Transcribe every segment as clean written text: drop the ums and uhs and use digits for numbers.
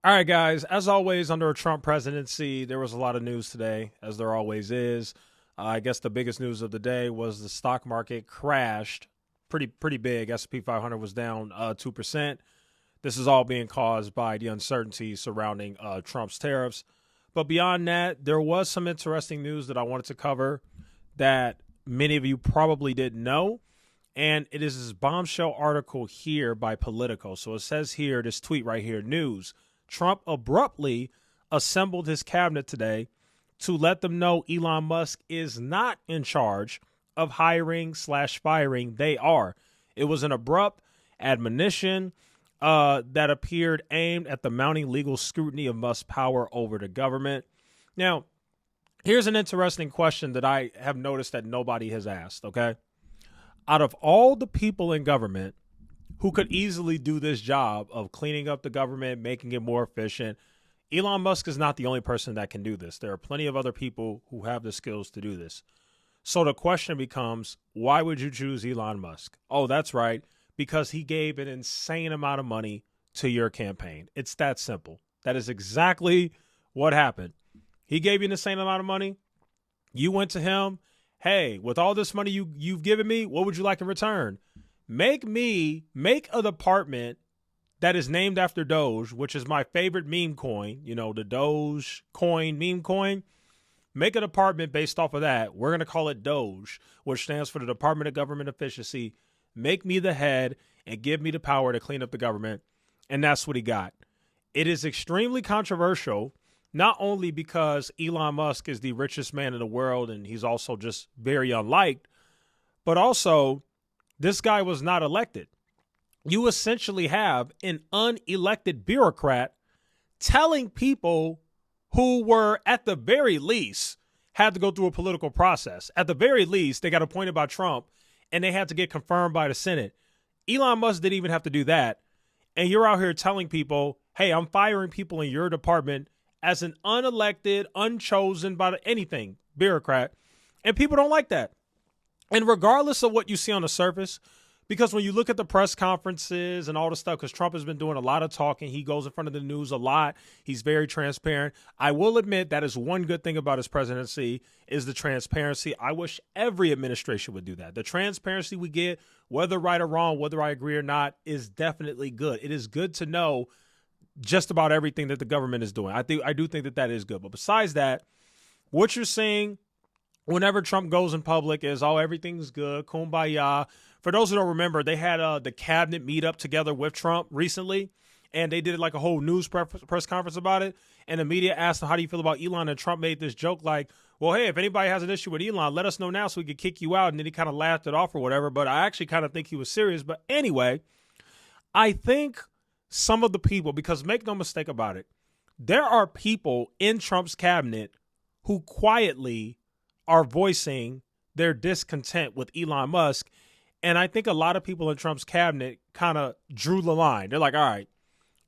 All right, guys. As always, under a Trump presidency, there was a lot of news today, as there always is. I guess the biggest news of the day was the stock market crashed pretty big. S&P 500 was down 2%. This is all being caused by the uncertainty surrounding Trump's tariffs. But beyond that, there was some interesting news that I wanted to cover that many of you probably didn't know. And it is this bombshell article here by Politico. So it says here, this tweet right here, news. Trump abruptly assembled his cabinet today to let them know Elon Musk is not in charge of hiring/firing. They are. It was an abrupt admonition that appeared aimed at the mounting legal scrutiny of Musk's power over the government. Now, here's an interesting question that I have noticed that nobody has asked, okay? Out of all the people in government who could easily do this job of cleaning up the government, making it more efficient, Elon Musk is not the only person that can do this. There are plenty of other people who have the skills to do this. So the question becomes, why would you choose Elon Musk? Oh, that's right, because he gave an insane amount of money to your campaign. It's that simple. That is exactly what happened. He gave you an insane amount of money. You went to him. Hey, with all this money you've given me, what would you like in return? Make a department that is named after Doge, which is my favorite meme coin, the Doge coin, meme coin. Make a department based off of that. We're going to call it Doge, which stands for the Department of Government Efficiency. Make me the head and give me the power to clean up the government. And that's what he got. It is extremely controversial, not only because Elon Musk is the richest man in the world and he's also just very unliked, but also this guy was not elected. You essentially have an unelected bureaucrat telling people who were, at the very least, had to go through a political process. At the very least, they got appointed by Trump and they had to get confirmed by the Senate. Elon Musk didn't even have to do that. And you're out here telling people, hey, I'm firing people in your department as an unelected, unchosen by anything bureaucrat. And people don't like that. And regardless of what you see on the surface, because when you look at the press conferences and all the stuff, because Trump has been doing a lot of talking, he goes in front of the news a lot. He's very transparent. I will admit that is one good thing about his presidency is the transparency. I wish every administration would do that. The transparency we get, whether right or wrong, whether I agree or not, is definitely good. It is good to know just about everything that the government is doing. I do think that is good. But besides that, what you're seeing whenever Trump goes in public is, oh, everything's good, kumbaya. For those who don't remember, they had the cabinet meet up together with Trump recently, and they did like a whole news press conference about it. And the media asked him, how do you feel about Elon? And Trump made this joke like, well, hey, if anybody has an issue with Elon, let us know now so we could kick you out. And then he kind of laughed it off or whatever. But I actually kind of think he was serious. But anyway, I think some of the people, because make no mistake about it, there are people in Trump's cabinet who quietly are voicing their discontent with Elon Musk. And I think a lot of people in Trump's cabinet kind of drew the line. They're like, all right,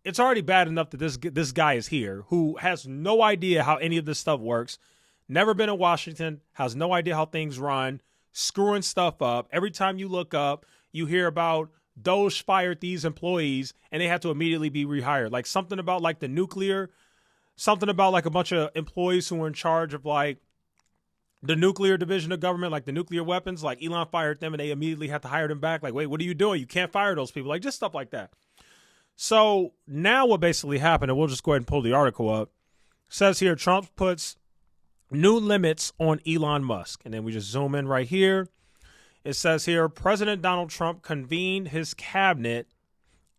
it's already bad enough that this guy is here who has no idea how any of this stuff works, never been in Washington, has no idea how things run, screwing stuff up. Every time you look up, you hear about Doge fired these employees and they had to immediately be rehired. Like something about like the nuclear, something about like a bunch of employees who were in charge of like the nuclear division of government, like the nuclear weapons, like Elon fired them and they immediately had to hire them back. Like, wait, what are you doing? You can't fire those people. Like just stuff like that. So now what basically happened, and we'll just go ahead and pull the article up, says here, Trump puts new limits on Elon Musk. And then we just zoom in right here. It says here, President Donald Trump convened his cabinet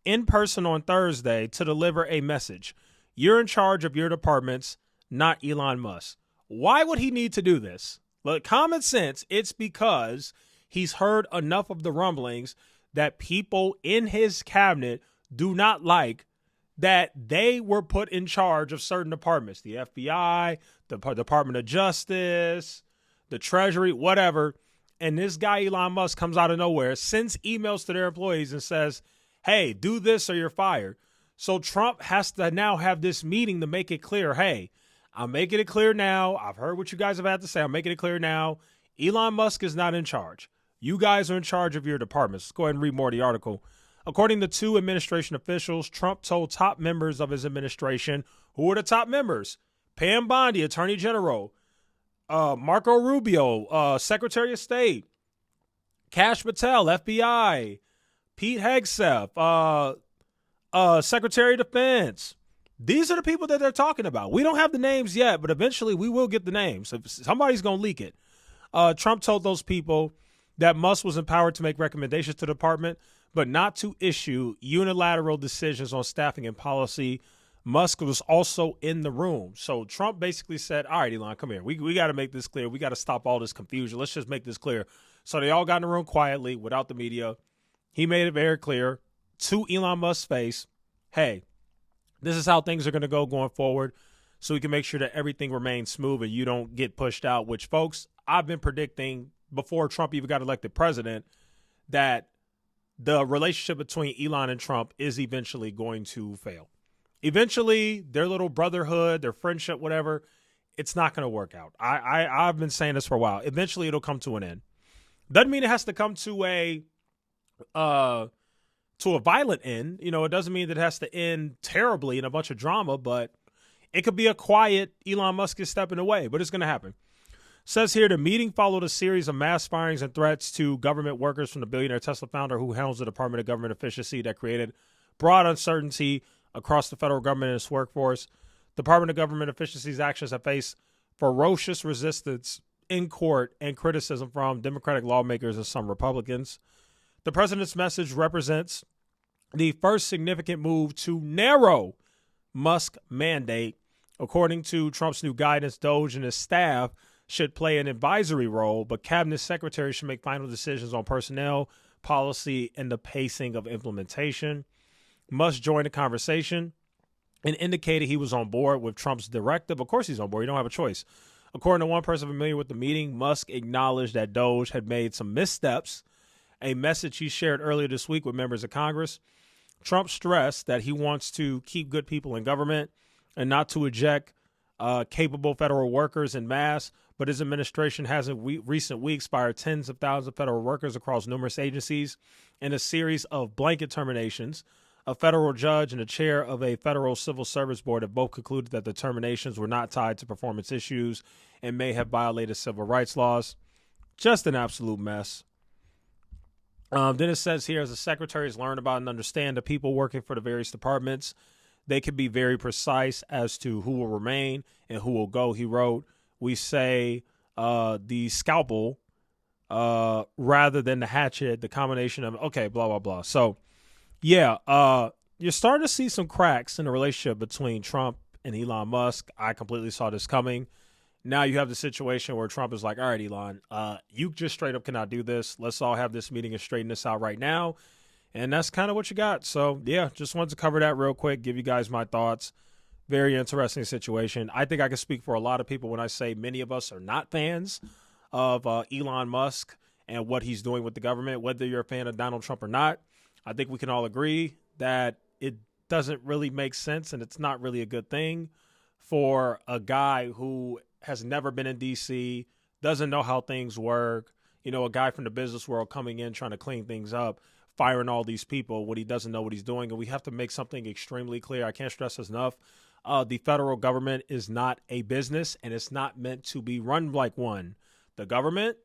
in person on Thursday to deliver a message. You're in charge of your departments, not Elon Musk. Why would he need to do this? Look, common sense, it's because he's heard enough of the rumblings that people in his cabinet do not like that they were put in charge of certain departments, the FBI, the Department of Justice, the Treasury, whatever. And this guy, Elon Musk, comes out of nowhere, sends emails to their employees and says, hey, do this or you're fired. So Trump has to now have this meeting to make it clear, hey, I'm making it clear now. I've heard what you guys have had to say. I'm making it clear now. Elon Musk is not in charge. You guys are in charge of your departments. Let's go ahead and read more of the article. According to two administration officials, Trump told top members of his administration, who are the top members? Pam Bondi, Attorney General, Marco Rubio, Secretary of State, Kash Patel, FBI, Pete Hegseth, Secretary of Defense. These are the people that they're talking about. We don't have the names yet, but eventually we will get the names. If somebody's going to leak it. Trump told those people that Musk was empowered to make recommendations to the department, but not to issue unilateral decisions on staffing and policy. Musk was also in the room. So Trump basically said, all right, Elon, come here. We got to make this clear. We got to stop all this confusion. Let's just make this clear. So they all got in the room quietly without the media. He made it very clear to Elon Musk's face, hey, this is how things are going to go going forward, so we can make sure that everything remains smooth and you don't get pushed out, which, folks, I've been predicting before Trump even got elected president that the relationship between Elon and Trump is eventually going to fail. Eventually, their little brotherhood, their friendship, whatever, it's not going to work out. I've been saying this for a while. Eventually, it'll come to an end. Doesn't mean it has to come to a violent end. You know, it doesn't mean that it has to end terribly in a bunch of drama, but it could be a quiet Elon Musk is stepping away, but it's going to happen. Says here, the meeting followed a series of mass firings and threats to government workers from the billionaire Tesla founder who handles the Department of Government Efficiency that created broad uncertainty across the federal government and its workforce. Department of Government Efficiency's actions have faced ferocious resistance in court and criticism from Democratic lawmakers and some Republicans. The president's message represents the first significant move to narrow Musk mandate. According to Trump's new guidance, Doge and his staff should play an advisory role, but cabinet secretaries should make final decisions on personnel, policy, and the pacing of implementation. Musk joined the conversation and indicated he was on board with Trump's directive. Of course he's on board. You don't have a choice. According to one person familiar with the meeting, Musk acknowledged that Doge had made some missteps, a message he shared earlier this week with members of Congress. Trump stressed that he wants to keep good people in government and not to eject capable federal workers en masse, but his administration has in recent weeks fired tens of thousands of federal workers across numerous agencies in a series of blanket terminations. A federal judge and the chair of a federal civil service board have both concluded that the terminations were not tied to performance issues and may have violated civil rights laws. Just an absolute mess. Then it says here, as the secretaries learn about and understand the people working for the various departments, they can be very precise as to who will remain and who will go. He wrote, we say the scalpel rather than the hatchet, the combination of, okay, blah, blah, blah. So, yeah, you're starting to see some cracks in the relationship between Trump and Elon Musk. I completely saw this coming. Now you have the situation where Trump is like, all right, Elon, you just straight up cannot do this. Let's all have this meeting and straighten this out right now. And that's kind of what you got. So, yeah, just wanted to cover that real quick, give you guys my thoughts. Very interesting situation. I think I can speak for a lot of people when I say many of us are not fans of Elon Musk and what he's doing with the government, whether you're a fan of Donald Trump or not. I think we can all agree that it doesn't really make sense and it's not really a good thing for a guy who has never been in D.C., doesn't know how things work, you know, a guy from the business world coming in trying to clean things up, firing all these people when he doesn't know what he's doing. And we have to make something extremely clear. I can't stress this enough. The federal government is not a business and it's not meant to be run like one. The government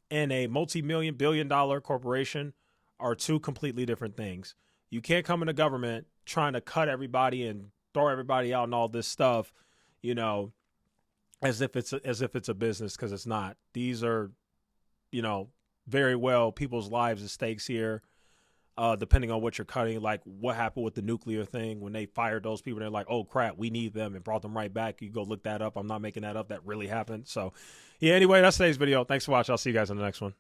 and a multi-million billion-dollar corporation are two completely different things. You can't come into government trying to cut everybody and throw everybody out and all this stuff, you know, as if it's a business, because it's not. These are, you know, very well people's lives at stakes here. Depending on what you're cutting, like what happened with the nuclear thing when they fired those people, they're like, oh crap, we need them, and brought them right back. You go look that up. I'm not making that up. That really happened. So yeah, anyway, that's today's video. Thanks for watching. I'll see you guys in the next one.